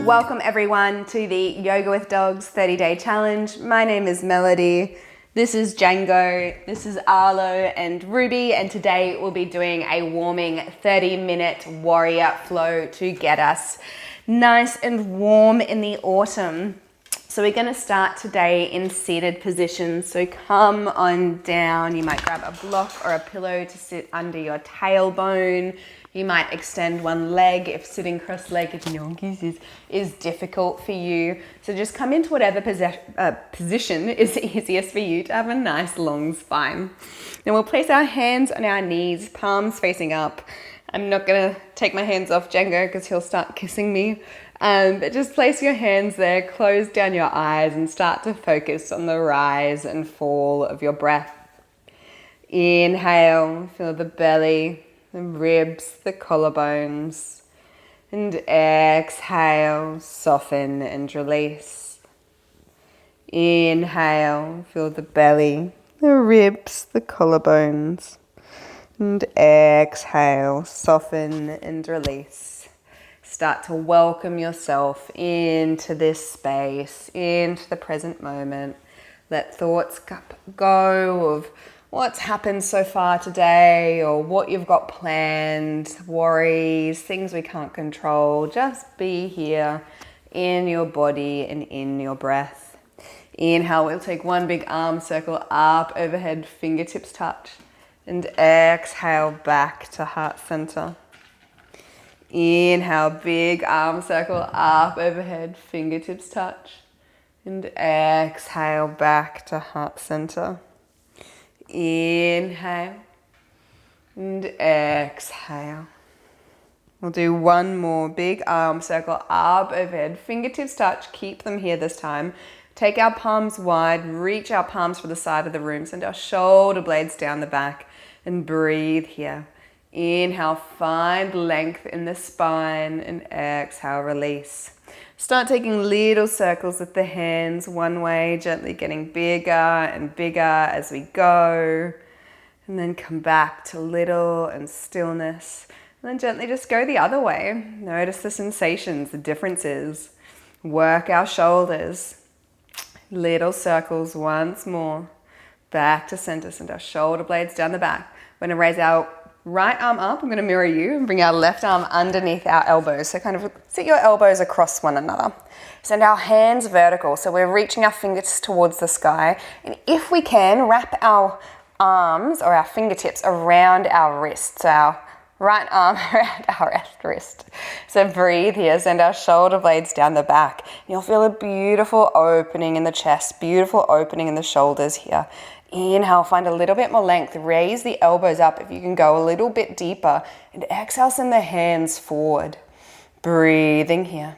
Welcome everyone to the Yoga with Dogs 30-day challenge. My name is Melody. This is Django, this is Arlo and Ruby, and today we'll be doing a warming 30-minute warrior flow to get us nice and warm in the autumn. So we're going to start today in seated position. So come on down. You might grab a block or a pillow to sit under your tailbone. You might extend one leg if sitting cross-legged yogis is difficult for you. So just come into whatever position is easiest for you to have a nice long spine. Then we'll place our hands on our knees, palms facing up. I'm not going to take my hands off Django because he'll start kissing me. But just place your hands there, close down your eyes and start to focus on the rise and fall of your breath. Inhale, feel the belly, the ribs, the collarbones. And exhale, soften and release. Inhale, feel the belly, the ribs, the collarbones. And exhale, soften and release. Start to welcome yourself into this space, into the present moment. Let thoughts go of what's happened so far today or what you've got planned, worries, things we can't control. Just be here in your body and in your breath. Inhale, we'll take one big arm circle up, overhead, fingertips touch. And exhale, back to heart center. Inhale, big arm circle up, overhead, fingertips touch. And exhale, back to heart center. Inhale and exhale. We'll do one more big arm circle up, overhead, fingertips touch. Keep them here this time. Take our palms wide, reach our palms for the side of the room, send our shoulder blades down the back and breathe here. Inhale, find length in the spine and exhale, release. Start taking little circles with the hands one way, gently getting bigger and bigger as we go. And then come back to little and stillness. And then gently just go the other way. Notice the sensations, the differences. Work our shoulders. Little circles once more. Back to center, send our shoulder blades down the back. We're going to raise our right arm up. I'm going to mirror you and bring our left arm underneath our elbows. So kind of sit your elbows across one another. Send our hands vertical. So we're reaching our fingers towards the sky. And if we can, wrap our arms or our fingertips around our wrists. So our right arm around our left wrist. So breathe here. Send our shoulder blades down the back. And you'll feel a beautiful opening in the chest, beautiful opening in the shoulders here. Inhale, find a little bit more length. Raise the elbows up if you can go a little bit deeper. And exhale, send the hands forward. Breathing here.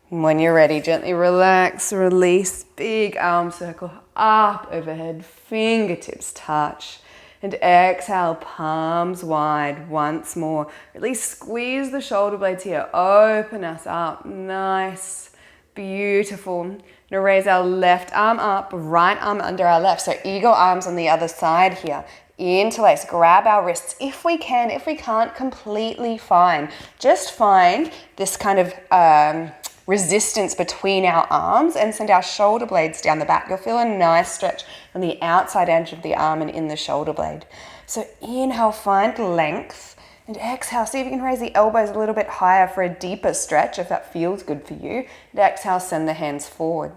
And when you're ready, gently relax, release. Big arm circle up, overhead, fingertips touch. And exhale, palms wide once more. Release, squeeze the shoulder blades here. Open us up. Nice, beautiful. Now raise our left arm up, right arm under our left. So eagle arms on the other side here. Interlace, grab our wrists if we can. If we can't, completely fine. Just find this kind of resistance between our arms and send our shoulder blades down the back. You'll feel a nice stretch on the outside edge of the arm and in the shoulder blade. So inhale, find length. And exhale, see if you can raise the elbows a little bit higher for a deeper stretch if that feels good for you. And exhale, send the hands forward.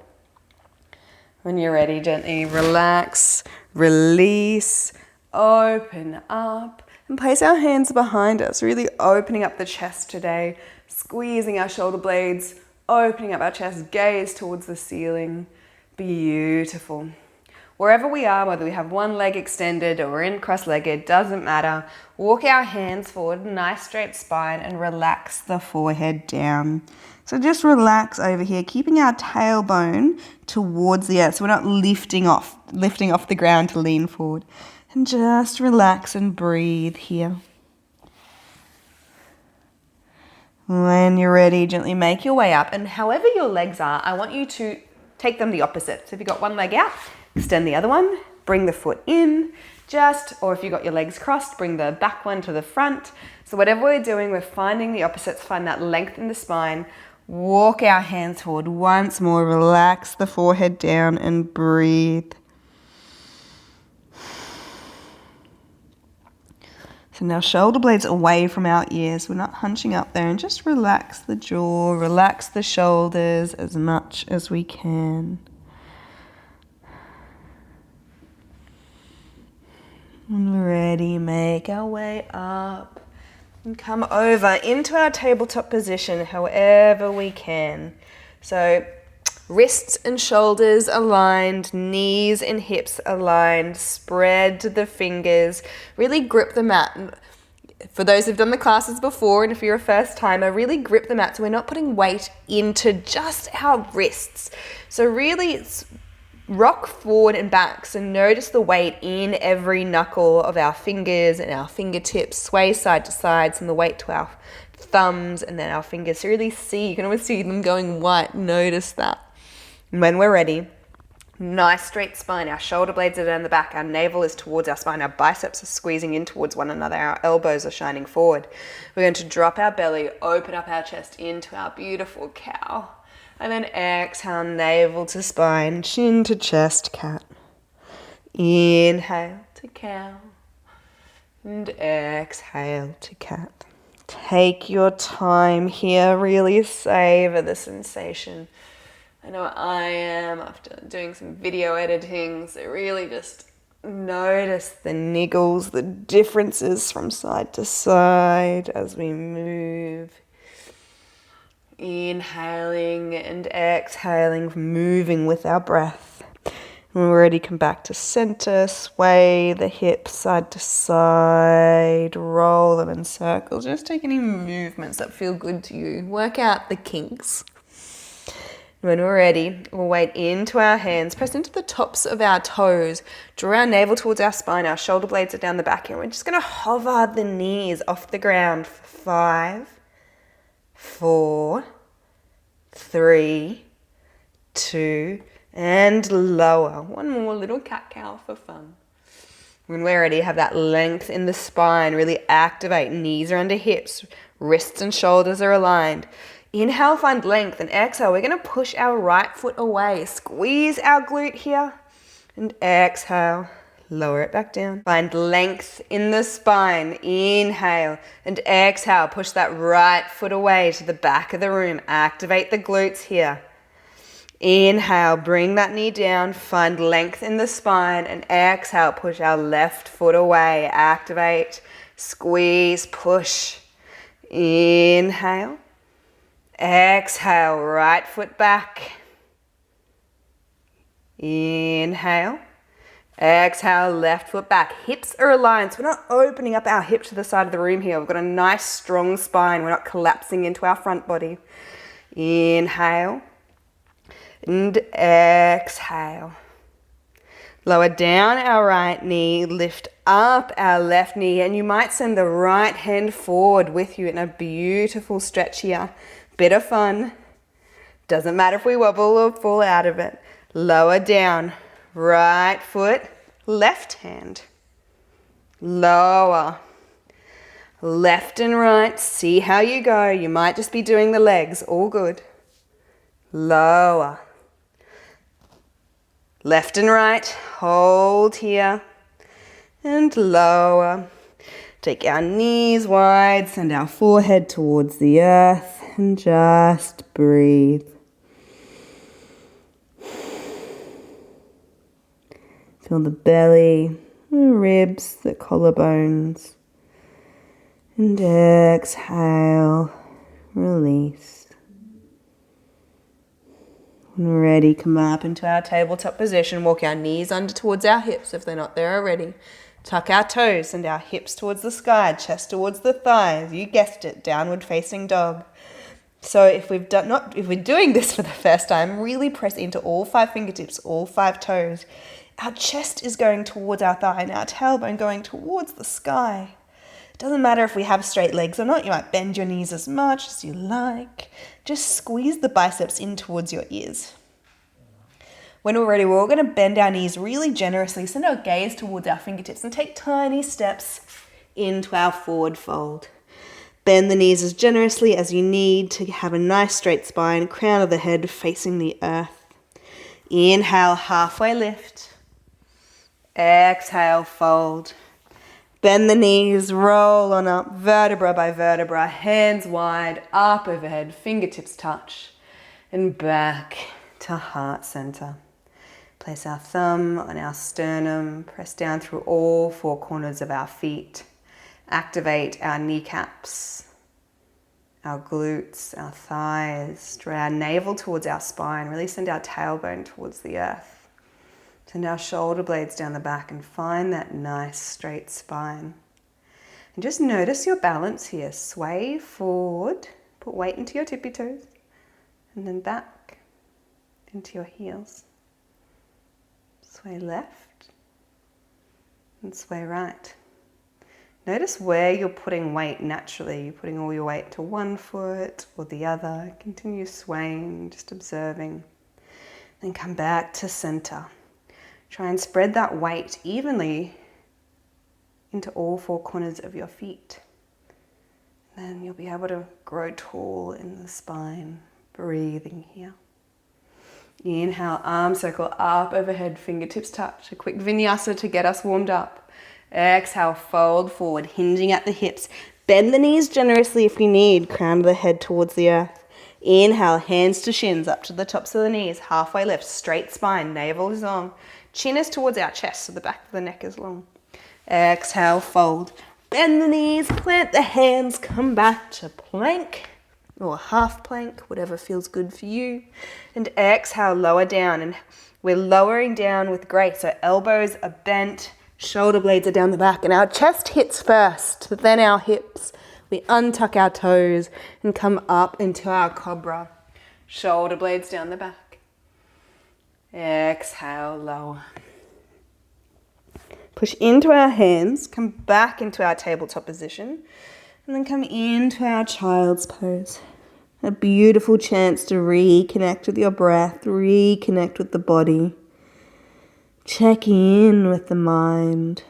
When you're ready, gently relax, release, open up, and place our hands behind us, really opening up the chest today, squeezing our shoulder blades, opening up our chest, gaze towards the ceiling. Beautiful. Wherever we are, whether we have one leg extended or we're in cross-legged, doesn't matter. Walk our hands forward, nice straight spine, and relax the forehead down. So just relax over here, keeping our tailbone towards the earth so we're not lifting off the ground to lean forward. And just relax and breathe here. When you're ready, gently make your way up. And however your legs are, I want you to take them the opposite. So if you've got one leg out, extend the other one, bring the foot in, or if you've got your legs crossed, bring the back one to the front. So whatever we're doing, we're finding the opposites, find that length in the spine. Walk our hands forward once more. Relax the forehead down and breathe. So now shoulder blades away from our ears. We're not hunching up there, and just relax the jaw, relax the shoulders as much as we can. When we're ready, make our way up and come over into our tabletop position however we can. So wrists and shoulders aligned, knees and hips aligned, spread the fingers, really grip the mat. For those who've done the classes before, and if you're a first timer, really grip the mat so we're not putting weight into just our wrists. So really rock forward and back, so notice the weight in every knuckle of our fingers and our fingertips, sway side to side, send the weight to our thumbs and then our fingers. So really see, you can always see them going white, notice that. And when we're ready, nice straight spine, our shoulder blades are down the back, our navel is towards our spine, our biceps are squeezing in towards one another, our elbows are shining forward. We're going to drop our belly, open up our chest into our beautiful cow. And then exhale, navel to spine, chin to chest, cat. Inhale to cow. And exhale to cat. Take your time here, really savor the sensation. I know I am after doing some video editing, so really just notice the niggles, the differences from side to side as we move. Inhaling and exhaling, moving with our breath. When we're ready, come back to center, sway the hips side to side, roll them in circles. Just take any movements that feel good to you. Work out the kinks. When we're ready, we'll weight into our hands, press into the tops of our toes, draw our navel towards our spine, our shoulder blades are down the back here. We're just going to hover the knees off the ground for 5, 4, 3, 2, and lower. One more little cat-cow for fun. When we're ready, have that length in the spine, really activate. Knees are under hips, wrists and shoulders are aligned. Inhale, find length, and exhale, we're going to push our right foot away. Squeeze our glute here, and exhale, lower it back down. Find length in the spine. Inhale, and exhale, push that right foot away to the back of the room. Activate the glutes here. Inhale, bring that knee down, find length in the spine, and exhale, push our left foot away. Activate, squeeze, push. Inhale. Exhale, right foot back. Inhale. Exhale, left foot back. Hips are aligned, so we're not opening up our hip to the side of the room here. We've got a nice strong spine. We're not collapsing into our front body. Inhale. And exhale. Lower down our right knee, lift up our left knee, and you might send the right hand forward with you in a beautiful stretch here. Bit of fun. Doesn't matter if we wobble or fall out of it. Lower down. Right foot, left hand. Lower. Left and right. See how you go. You might just be doing the legs. All good. Lower. Left and right. Hold here. And lower. Take our knees wide. Send our forehead towards the earth. And just breathe. Feel the belly, the ribs, the collarbones. And exhale, release. When we're ready, come up into our tabletop position. Walk our knees under towards our hips if they're not there already. Tuck our toes, send our hips towards the sky, chest towards the thighs. You guessed it, downward facing dog. So if we're doing this for the first time, really press into all 5 fingertips, all 5 toes. Our chest is going towards our thigh and our tailbone going towards the sky. It doesn't matter if we have straight legs or not. You might bend your knees as much as you like. Just squeeze the biceps in towards your ears. When we're ready, we're all going to bend our knees really generously, send our gaze towards our fingertips and take tiny steps into our forward fold. Bend the knees as generously as you need to have a nice straight spine, crown of the head facing the earth. Inhale, halfway lift. Exhale, fold. Bend the knees, roll on up, vertebra by vertebra, hands wide, up overhead, fingertips touch, and back to heart center. Place our thumb on our sternum, press down through all four corners of our feet. Activate our kneecaps, our glutes, our thighs. Draw our navel towards our spine. Really send our tailbone towards the earth. Send our shoulder blades down the back and find that nice straight spine. And just notice your balance here. Sway forward, put weight into your tippy toes, and then back into your heels. Sway left and sway right. Notice where you're putting weight naturally. You're putting all your weight to one foot or the other. Continue swaying, just observing. Then come back to center. Try and spread that weight evenly into all four corners of your feet. Then you'll be able to grow tall in the spine, breathing here. Inhale, arm circle up overhead, fingertips touch. A quick vinyasa to get us warmed up. Exhale, fold forward, hinging at the hips. Bend the knees generously if you need, crown of the head towards the earth. Inhale, hands to shins, up to the tops of the knees, halfway lift, straight spine, navel is long. Chin is towards our chest, so the back of the neck is long. Exhale, fold. Bend the knees, plant the hands, come back to plank or half plank, whatever feels good for you. And exhale, lower down. And we're lowering down with grace. So elbows are bent, shoulder blades are down the back, and our chest hits first, then our hips. We untuck our toes and come up into our cobra. Shoulder blades down the back. Exhale, lower. Push into our hands, come back into our tabletop position, and then come into our child's pose. A beautiful chance to reconnect with your breath, reconnect with the body. Check in with the mind.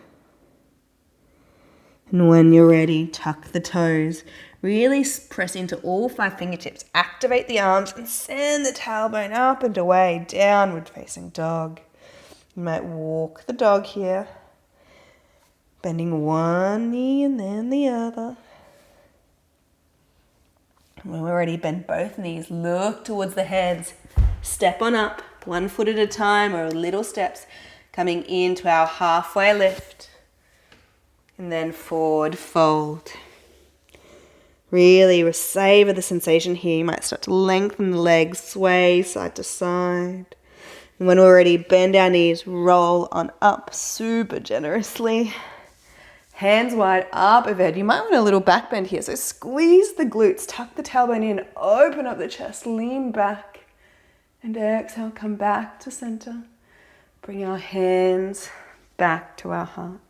And when you're ready, tuck the toes. Really press into all 5 fingertips. Activate the arms and send the tailbone up and away, downward facing dog. You might walk the dog here, bending one knee and then the other. When we're ready, bend both knees, look towards the heads. Step on up, 1 foot at a time or little steps, coming into our halfway lift. And then forward fold. Really savor the sensation here. You might start to lengthen the legs, sway side to side. And when we're ready, bend our knees, roll on up super generously. Hands wide up overhead. You might want a little back bend here. So squeeze the glutes, tuck the tailbone in, open up the chest, lean back. And exhale, come back to center. Bring our hands back to our heart.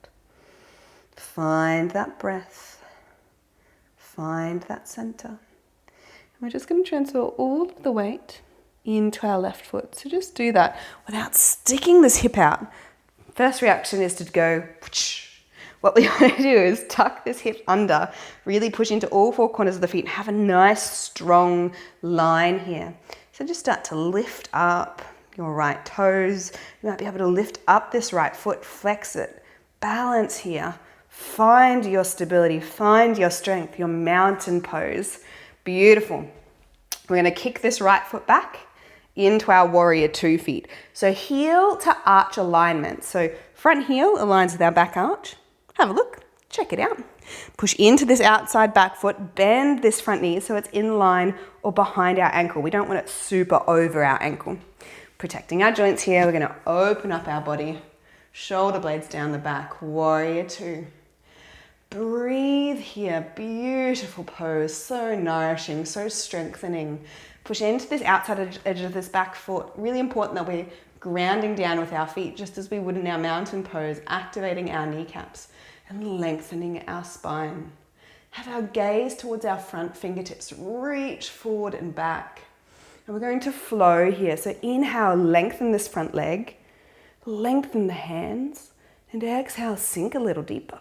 Find that breath. Find that center. And we're just going to transfer all of the weight into our left foot. So just do that without sticking this hip out. First reaction is to go, what we want to do is tuck this hip under, really push into all 4 corners of the feet and have a nice strong line here. So just start to lift up your right toes. You might be able to lift up this right foot, flex it, balance here. Find your stability, find your strength, your mountain pose. Beautiful. We're going to kick this right foot back into our warrior 2 feet. So heel to arch alignment. So front heel aligns with our back arch. Have a look, check it out. Push into this outside back foot, bend this front knee so it's in line or behind our ankle. We don't want it super over our ankle. Protecting our joints here, we're going to open up our body. Shoulder blades down the back, warrior 2. Breathe here, beautiful pose, so nourishing, so strengthening. Push into this outside edge of this back foot. Really important that we're grounding down with our feet just as we would in our mountain pose, activating our kneecaps and lengthening our spine. Have our gaze towards our front fingertips, reach forward and back. And we're going to flow here. So inhale, lengthen this front leg, lengthen the hands, and exhale, sink a little deeper.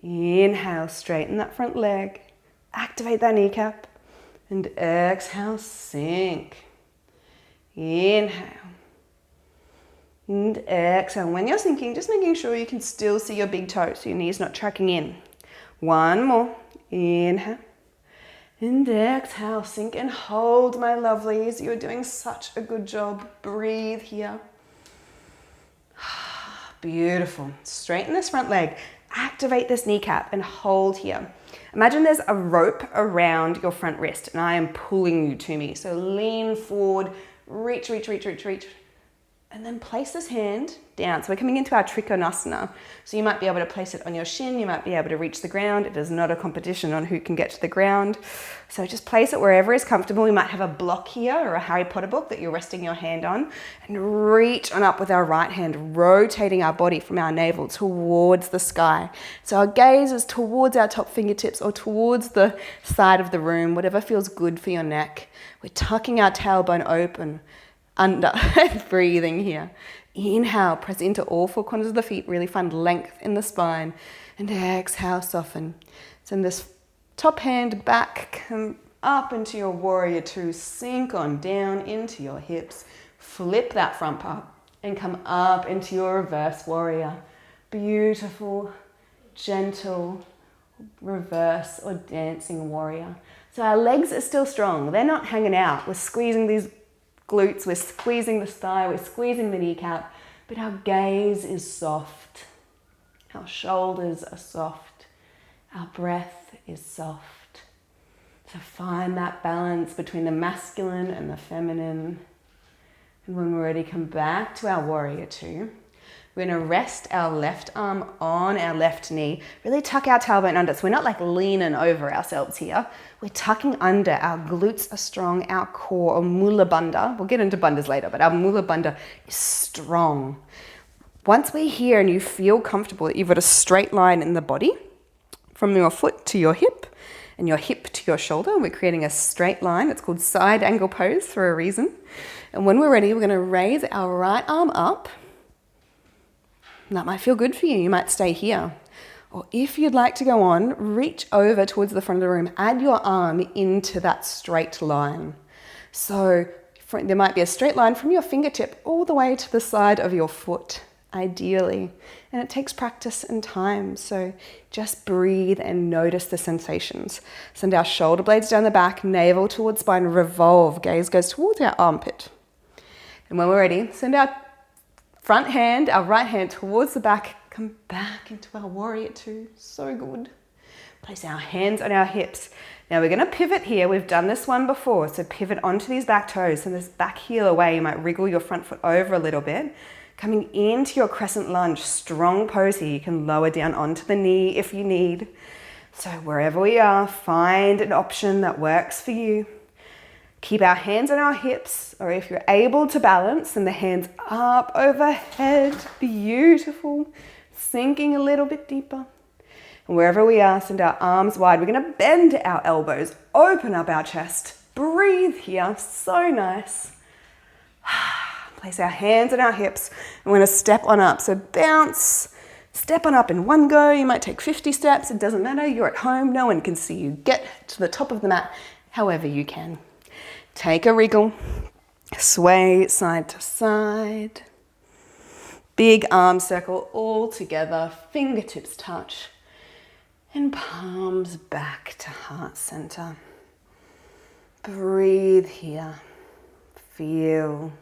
Inhale, straighten that front leg. Activate that kneecap. And exhale, sink. Inhale. And exhale. When you're sinking, just making sure you can still see your big toe so your knee's not tracking in. One more. Inhale. And exhale. Sink and hold, my lovelies. You're doing such a good job. Breathe here. Beautiful. Straighten this front leg. Activate this kneecap and hold here. Imagine there's a rope around your front wrist and I am pulling you to me. So lean forward, reach, reach, reach, reach, reach. And then place this hand down. So we're coming into our Trikonasana. So you might be able to place it on your shin. You might be able to reach the ground. It is not a competition on who can get to the ground. So just place it wherever is comfortable. We might have a block here or a Harry Potter book that you're resting your hand on. And reach on up with our right hand, rotating our body from our navel towards the sky. So our gaze is towards our top fingertips or towards the side of the room, whatever feels good for your neck. We're tucking our tailbone open. Under, breathing here. Inhale, press into all four corners of the feet, really find length in the spine. And exhale, soften. Send this top hand back, come up into your warrior two, sink on down into your hips. Flip that front part and come up into your reverse warrior. Beautiful, gentle, reverse or dancing warrior. So our legs are still strong. They're not hanging out. We're squeezing these glutes, we're squeezing the thigh, we're squeezing the kneecap, but our gaze is soft. Our shoulders are soft. Our breath is soft. So find that balance between the masculine and the feminine. And when we're ready, come back to our warrior two. We're going to rest our left arm on our left knee. Really tuck our tailbone under. So we're not like leaning over ourselves here. We're tucking under. Our glutes are strong. Our core, or mula bandha. We'll get into bandhas later, but our mula bandha is strong. Once we're here and you feel comfortable that you've got a straight line in the body from your foot to your hip and your hip to your shoulder, we're creating a straight line. It's called side angle pose for a reason. And when we're ready, we're going to raise our right arm up. And that might feel good for you. You might stay here. Or if you'd like to go on, reach over towards the front of the room. Add your arm into that straight line. So there might be a straight line from your fingertip all the way to the side of your foot, ideally. And it takes practice and time. So just breathe and notice the sensations. Send our shoulder blades down the back, navel towards spine, revolve. Gaze goes towards our armpit. And when we're ready, send our front hand, our right hand towards the back, come back into our warrior two. So good. Place our hands on our hips. Now we're going to pivot here. We've done this one before. So pivot onto these back toes. Send this back heel away. You might wriggle your front foot over a little bit. Coming into your crescent lunge. Strong pose here. You can lower down onto the knee if you need. So wherever we are, find an option that works for you. Keep our hands on our hips, or if you're able to balance, send the hands up overhead. Beautiful. Sinking a little bit deeper. And wherever we are, send our arms wide. We're going to bend our elbows, open up our chest. Breathe here. So nice. Place our hands on our hips. And we're going to step on up. So bounce, step on up in one go. You might take 50 steps. It doesn't matter. You're at home. No one can see you. Get to the top of the mat however you can. Take a wriggle, sway side to side. Big arm circle all together, fingertips touch, and palms back to heart center. Breathe here, feel,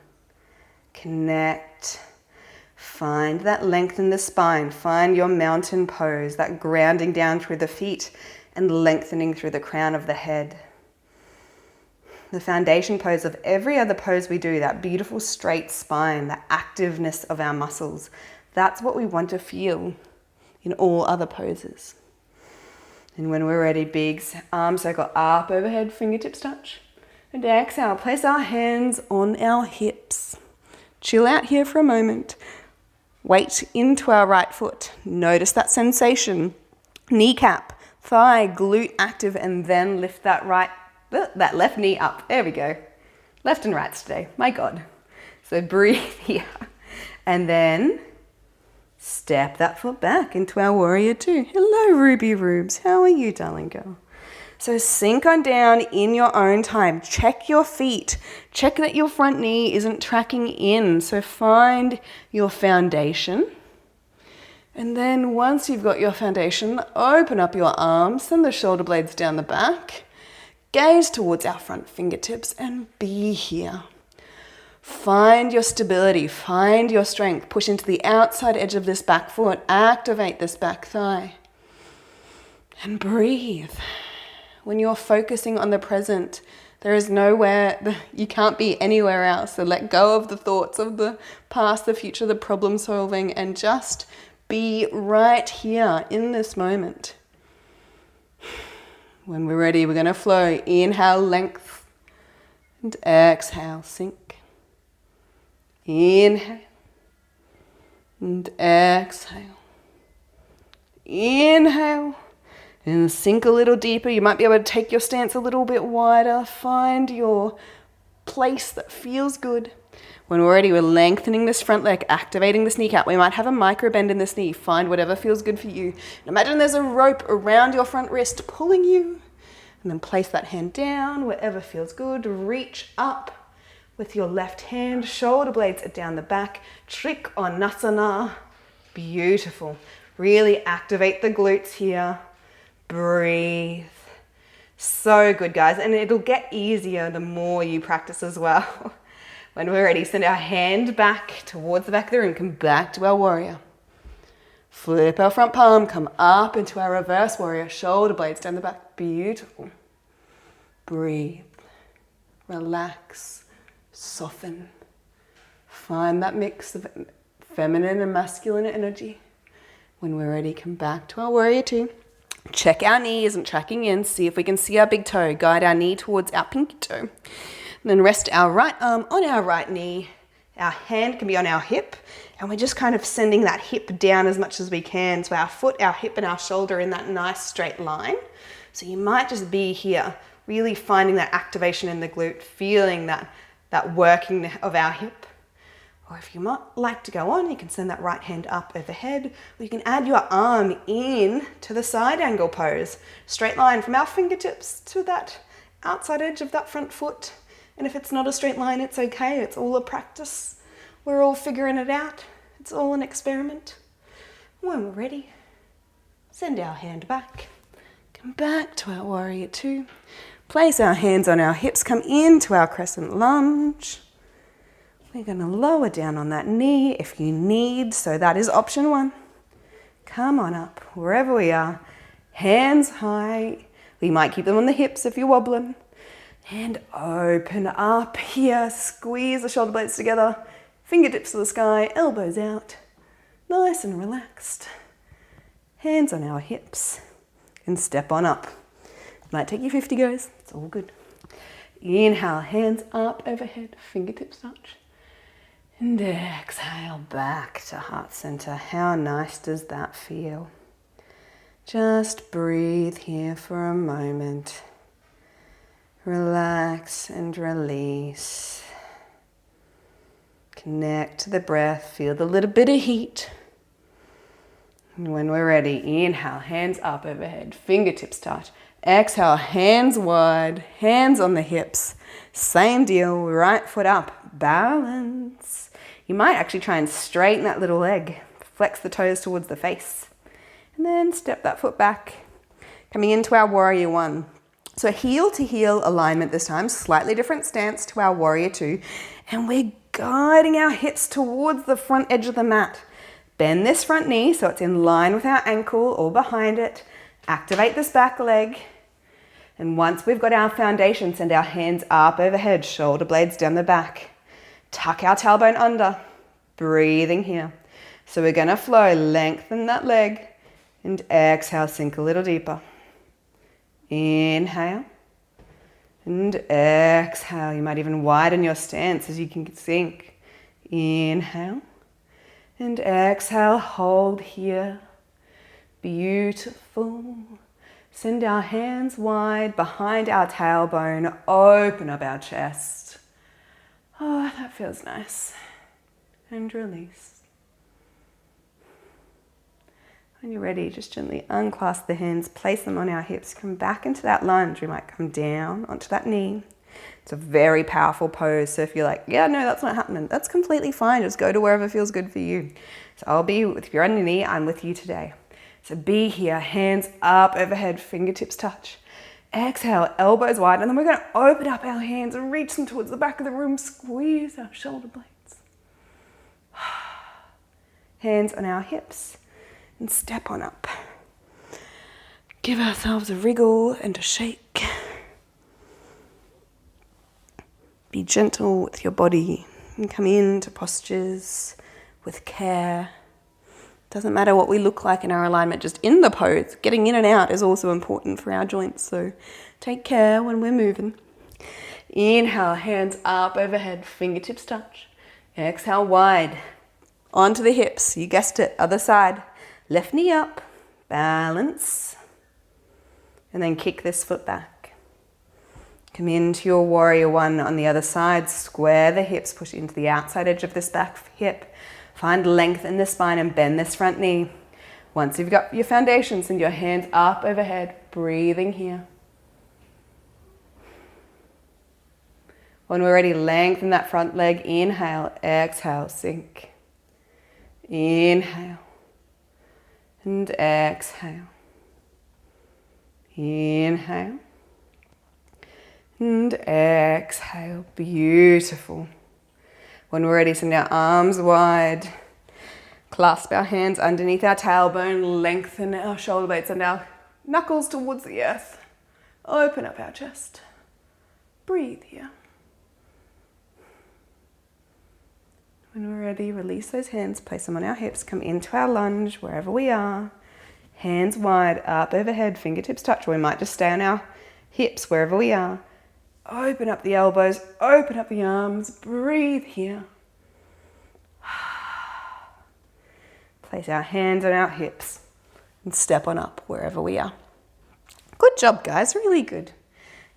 connect. Find that length in the spine. Find your mountain pose, that grounding down through the feet and lengthening through the crown of the head. The foundation pose of every other pose we do, that beautiful straight spine, the activeness of our muscles. That's what we want to feel in all other poses. And when we're ready, big arm circle up overhead, fingertips touch. And exhale, place our hands on our hips. Chill out here for a moment. Weight into our right foot. Notice that sensation. Kneecap, thigh, glute active, and then lift that left knee up. There we go. Left and right today. My God. So breathe here. And then Step that foot back into our warrior two. Hello, Ruby Rubes. How are you, darling girl? So sink on down in your own time. Check your feet. Check that your front knee isn't tracking in. So find your foundation. And then once you've got your foundation, open up your arms, send the shoulder blades down the back. Gaze towards our front fingertips and be here. Find your stability, find your strength. Push into the outside edge of this back foot. Activate this back thigh. And breathe. When you're focusing on the present, there is nowhere, you can't be anywhere else. So let go of the thoughts of the past, the future, the problem solving, and just be right here in this moment. When we're ready, we're going to flow. Inhale, length, and exhale, sink. Inhale, and exhale. Inhale. And sink a little deeper. You might be able to take your stance a little bit wider. Find your place that feels good. When we're ready, we're lengthening this front leg, activating this kneecap. We might have a micro bend in this knee. Find whatever feels good for you. And imagine there's a rope around your front wrist pulling you. And then place that hand down wherever feels good. Reach up with your left hand. Shoulder blades are down the back. Trikonasana. Beautiful. Really activate the glutes here. Breathe. So good, guys. And it'll get easier the more you practice as well. When we're ready, send our hand back towards the back of the room. Come back to our warrior. Flip our front palm. Come up into our reverse warrior. Shoulder blades down the back. Beautiful. Breathe. Relax. Soften. Find that mix of feminine and masculine energy. When we're ready, come back to our warrior two. Check our knee isn't tracking in. See if we can see our big toe. Guide our knee towards our pinky toe. And then rest our right arm on our right knee. Our hand can be on our hip. And we're just kind of sending that hip down as much as we can. So our foot, our hip, and our shoulder in that nice straight line. So you might just be here, really finding that activation in the glute, feeling that working of our hip. Or if you might like to go on, you can send that right hand up overhead, or you can add your arm in to the side angle pose. Straight line from our fingertips to that outside edge of that front foot. And if it's not a straight line, it's okay. It's all a practice. We're all figuring it out. It's all an experiment. When we're ready, send our hand back. Come back to our warrior two. Place our hands on our hips. Come into our crescent lunge. We're going to lower down on that knee if you need. So that is option one. Come on up, wherever we are. Hands high. We might keep them on the hips if you're wobbling. And open up here. Squeeze the shoulder blades together. Fingertips to the sky, elbows out. Nice and relaxed. Hands on our hips. And step on up. Might take you 50 goes. It's all good. Inhale, hands up overhead. Fingertips touch. And exhale back to heart center. How nice does that feel? Just breathe here for a moment. Relax and release. Connect to the breath. Feel the little bit of heat. And when we're ready, inhale, hands up overhead. Fingertips touch. Exhale, hands wide, hands on the hips. Same deal, right foot up. Balance. You might actually try and straighten that little leg. Flex the toes towards the face. And then step that foot back. Coming into our warrior one. So heel to heel alignment this time. Slightly different stance to our warrior two. And we're guiding our hips towards the front edge of the mat. Bend this front knee so it's in line with our ankle or behind it. Activate this back leg. And once we've got our foundation, send our hands up overhead, shoulder blades down the back. Tuck our tailbone under, breathing here. So we're gonna flow, lengthen that leg, and exhale, sink a little deeper. Inhale, and exhale. You might even widen your stance as you can sink. Inhale, and exhale, hold here. Beautiful. Send our hands wide behind our tailbone, open up our chest. Oh, that feels nice. And release. When you're ready, just gently unclasp the hands, place them on our hips, come back into that lunge. We might come down onto that knee. It's a very powerful pose, so if you're like, yeah, no, that's not happening, that's completely fine. Just go to wherever feels good for you. So I'll be, if you're on your knee, I'm with you today. So be here, hands up overhead, fingertips touch. Exhale, elbows wide, and then we're going to open up our hands and reach them towards the back of the room, squeeze our shoulder blades. Hands on our hips and step on up. Give ourselves a wriggle and a shake. Be gentle with your body and come into postures with care. Doesn't matter what we look like in our alignment, just in the pose. Getting in and out is also important for our joints, so take care when we're moving. Inhale, hands up overhead, fingertips touch. Exhale, wide. Onto the hips, you guessed it, other side. Left knee up, balance. And then kick this foot back. Come into your warrior one on the other side. Square the hips, push into the outside edge of this back hip. Find length in the spine and bend this front knee. Once you've got your foundation, send your hands up overhead, breathing here. When we're ready, lengthen that front leg. Inhale, exhale, sink. Inhale and exhale. Inhale and exhale. Beautiful. When we're ready, send our arms wide. Clasp our hands underneath our tailbone. Lengthen our shoulder blades and our knuckles towards the earth. Open up our chest. Breathe here. When we're ready, release those hands, place them on our hips, come into our lunge wherever we are. Hands wide, up overhead, fingertips touch. We might just stay on our hips wherever we are. Open up the elbows, open up the arms, breathe here. Place our hands on our hips and step on up wherever we are. Good job, guys, really good.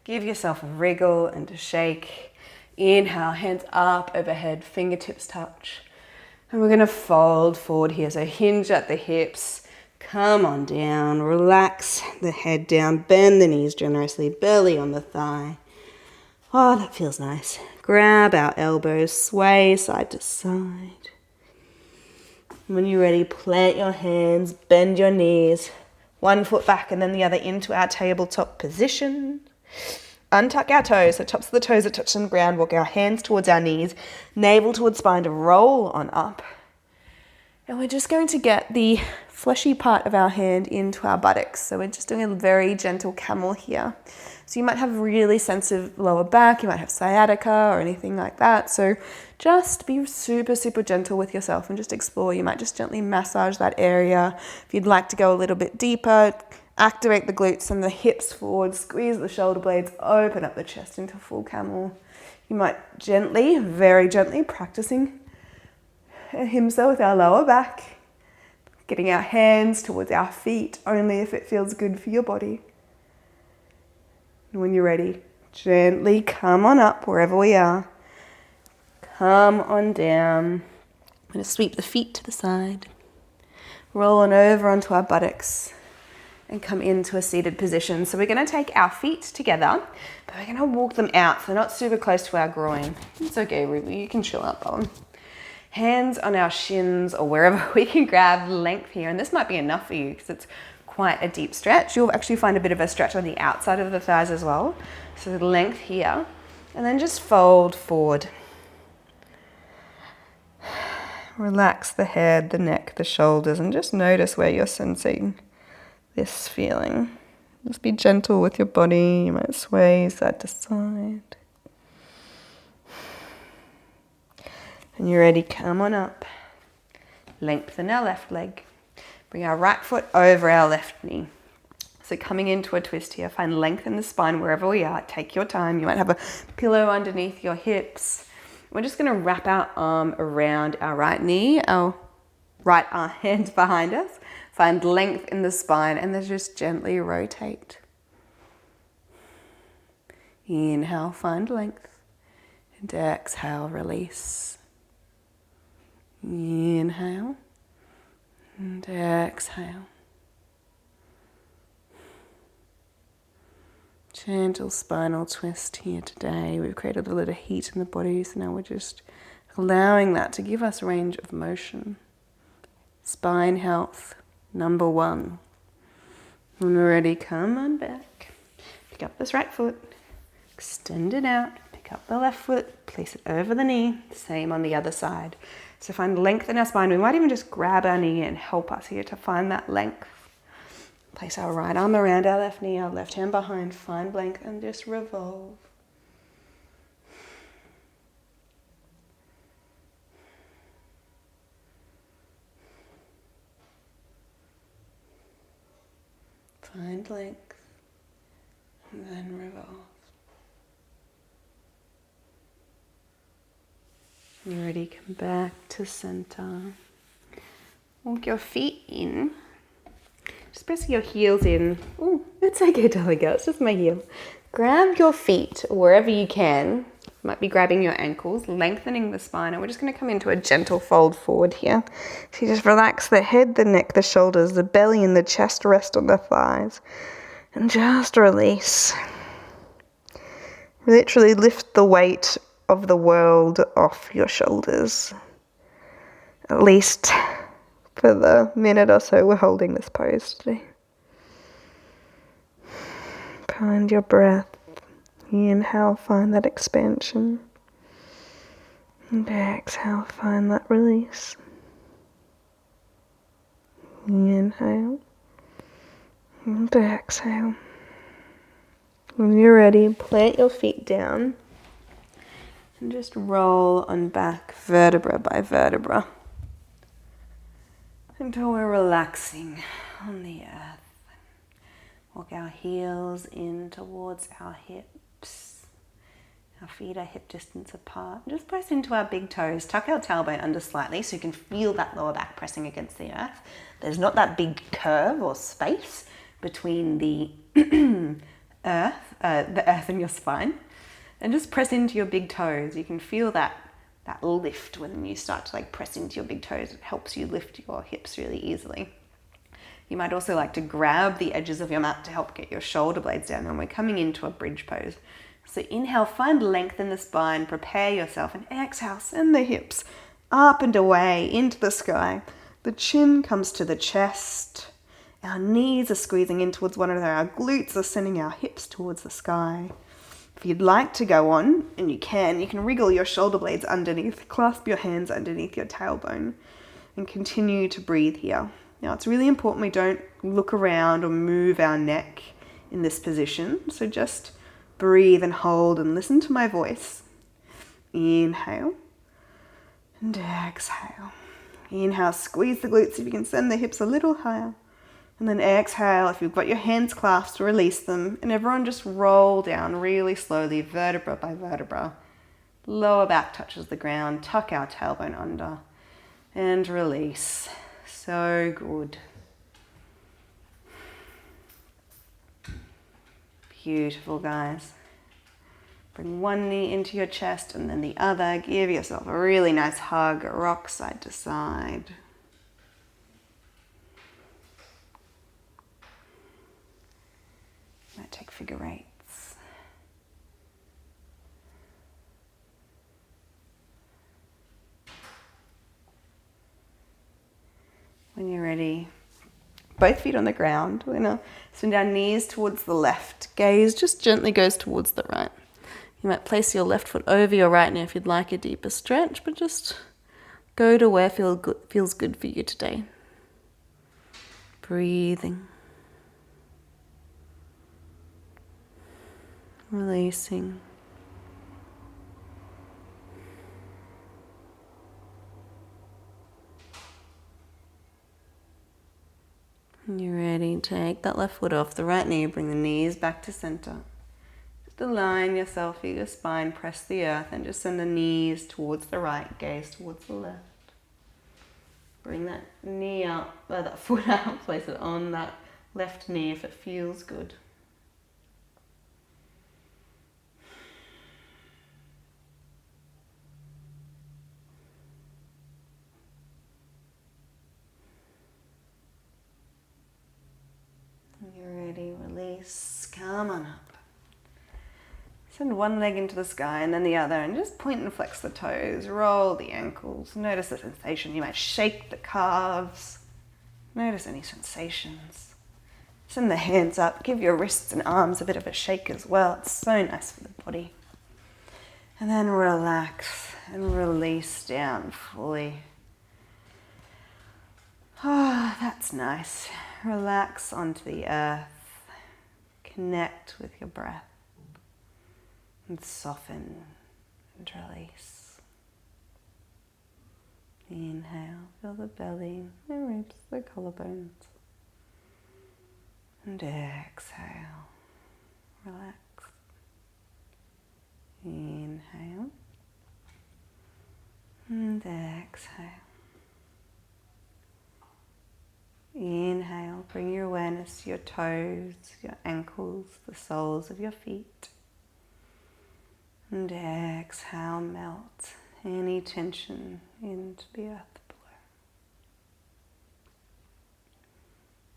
Give yourself a wriggle and a shake. Inhale, hands up overhead, fingertips touch. And we're going to fold forward here. So hinge at the hips, come on down, relax the head down, bend the knees generously, belly on the thigh. Oh, that feels nice. Grab our elbows, sway side to side. When you're ready, plant your hands, bend your knees, one foot back and then the other into our tabletop position. Untuck our toes, so tops of the toes are touching the ground. Walk our hands towards our knees, navel towards spine to roll on up. And we're just going to get the fleshy part of our hand into our buttocks. So we're just doing a very gentle camel here. So you might have really sensitive lower back, you might have sciatica or anything like that. So just be super, super gentle with yourself and just explore. You might just gently massage that area. If you'd like to go a little bit deeper, activate the glutes and the hips forward, squeeze the shoulder blades, open up the chest into full camel. You might gently, very gently, practicing a himsa with our lower back, getting our hands towards our feet only if it feels good for your body. And when you're ready, gently come on up wherever we are. Come on down. I'm going to sweep the feet to the side. Roll on over onto our buttocks and come into a seated position. So we're going to take our feet together, but we're going to walk them out so they're not super close to our groin. It's okay, Ruby, you can chill out on. Hands on our shins or wherever we can grab length here. And this might be enough for you because it's quite a deep stretch. You'll actually find a bit of a stretch on the outside of the thighs as well. So the length here, and then just fold forward. Relax the head, the neck, the shoulders, and just notice where you're sensing this feeling. Just be gentle with your body. You might sway side to side. And you're ready, come on up. Lengthen our left leg. Bring our right foot over our left knee. So coming into a twist here, find length in the spine wherever we are. Take your time. You might have a pillow underneath your hips. We're just going to wrap our arm around our right knee, our right arm, hands behind us. Find length in the spine and then just gently rotate. Inhale, find length. And exhale, release. Inhale. And exhale. Gentle spinal twist here today. We've created a little heat in the body, so now we're just allowing that to give us range of motion. Spine health, number one. When we're ready, come on back. Pick up this right foot, extend it out, pick up the left foot, place it over the knee, same on the other side. So find length in our spine. We might even just grab our knee and help us here to find that length. Place our right arm around our left knee, our left hand behind, find length and just revolve. Find length and then revolve. When you're ready, come back to center. Walk your feet in. Just press your heels in. Oh, it's okay, darling girl, it's just my heel. Grab your feet wherever you can. Might be grabbing your ankles, lengthening the spine, and we're just going to come into a gentle fold forward here. So you just relax the head, the neck, the shoulders, the belly and the chest rest on the thighs. And just release. Literally lift the weight of the world off your shoulders. At least for the minute or so we're holding this pose today. Find your breath. Inhale, find that expansion. And exhale, find that release. Inhale. And exhale. When you're ready, plant your feet down. And just roll on back vertebra by vertebra. Until we're relaxing on the earth. Walk our heels in towards our hips. Our feet are hip distance apart. Just press into our big toes. Tuck our tailbone under slightly so you can feel that lower back pressing against the earth. There's not that big curve or space between the earth and your spine. And just press into your big toes. You can feel that lift when you start to press into your big toes. It helps you lift your hips really easily. You might also like to grab the edges of your mat to help get your shoulder blades down, and we're coming into a bridge pose. So inhale, find length in the spine, prepare yourself, and exhale, send the hips up and away into the sky. The chin comes to the chest. Our knees are squeezing in towards one another. Our glutes are sending our hips towards the sky. If you'd like to go on, and you can wriggle your shoulder blades underneath, clasp your hands underneath your tailbone, and continue to breathe here. Now, it's really important we don't look around or move our neck in this position, so just breathe and hold and listen to my voice. Inhale and exhale. Inhale, squeeze the glutes if you can send the hips a little higher. And then exhale, if you've got your hands clasped, release them. And everyone just roll down really slowly, vertebra by vertebra. Lower back touches the ground, tuck our tailbone under, and release. So good. Beautiful, guys. Bring one knee into your chest and then the other. Give yourself a really nice hug, rock side to side. Might take figure eights. When you're ready, both feet on the ground. We're going to send our knees towards the left. Gaze just gently goes towards the right. You might place your left foot over your right knee if you'd like a deeper stretch, but just go to where feels good for you today. Breathing. Releasing. When you're ready, take that left foot off the right knee, bring the knees back to center. Just align yourself with your spine, press the earth, and just send the knees towards the right, gaze towards the left. Bring that knee up, that foot out, place it on that left knee if it feels good. When you're ready, release, come on up. Send one leg into the sky and then the other, and just point and flex the toes, roll the ankles, notice the sensation. You might shake the calves, notice any sensations. Send the hands up, give your wrists and arms a bit of a shake as well. It's so nice for the body. And then relax and release down fully. Ah, that's nice. Relax onto the earth. Connect with your breath. And soften and release. Inhale, feel the belly, the ribs, the collarbones. And exhale, relax. Inhale. And exhale. Inhale, bring your awareness to your toes, your ankles, the soles of your feet. And exhale, melt any tension into the earth below.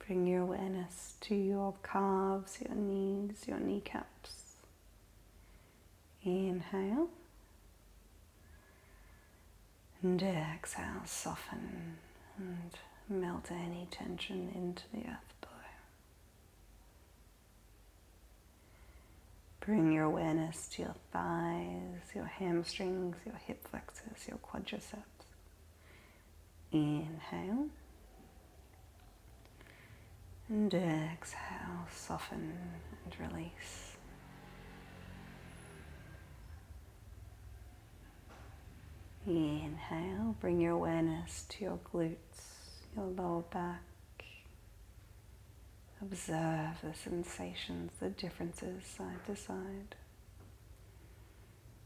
Bring your awareness to your calves, your knees, your kneecaps. Inhale. And exhale, soften and melt any tension into the earth below. Bring your awareness to your thighs, your hamstrings, your hip flexors, your quadriceps. Inhale. And exhale, soften and release. Inhale, bring your awareness to your glutes, your lower back. Observe the sensations, the differences side to side.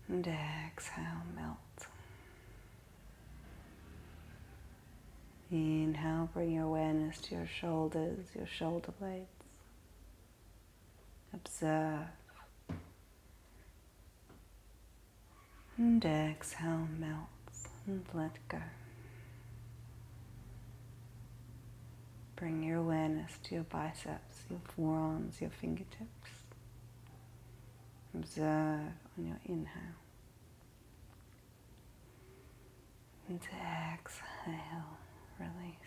And exhale, melt. Inhale, bring your awareness to your shoulders, your shoulder blades. Observe. And exhale, melt and let go. Bring your awareness to your biceps, your forearms, your fingertips. Observe on your inhale. And exhale, release.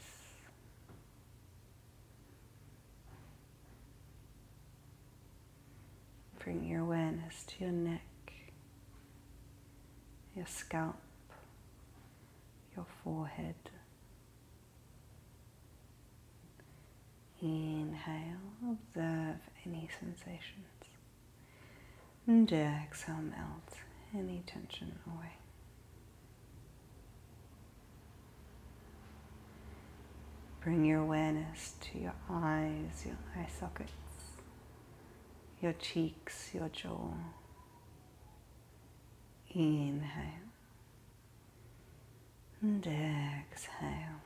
Bring your awareness to your neck, your scalp, your forehead. Inhale, observe any sensations. And exhale, melt any tension away. Bring your awareness to your eyes, your eye sockets, your cheeks, your jaw. Inhale. And exhale,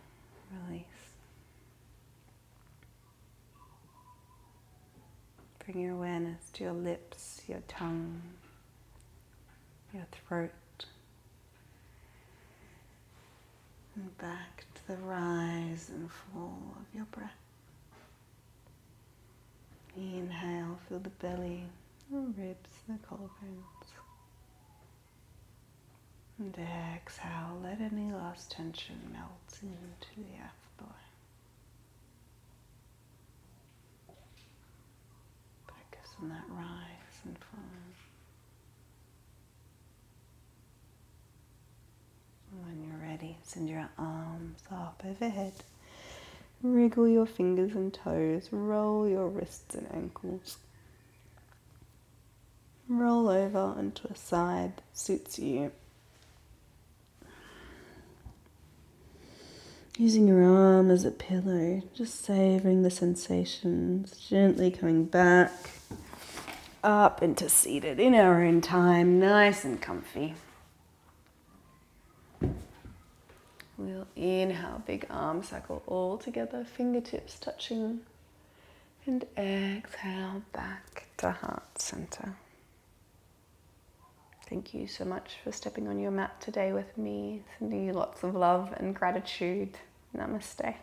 release. Bring your awareness to your lips, your tongue, your throat, and back to the rise and fall of your breath. Inhale, feel the belly, the ribs, the collarbones. And exhale, let any last tension melt into the earth below. Focus on that rise and fall. When you're ready, send your arms up overhead. Wriggle your fingers and toes. Roll your wrists and ankles. Roll over onto a side that suits you. Using your arm as a pillow, just savoring the sensations, gently coming back up into seated in our own time, nice and comfy. We'll inhale, big arm circle all together, fingertips touching, and exhale back to heart center. Thank you so much for stepping on your mat today with me. Sending you lots of love and gratitude. Namaste.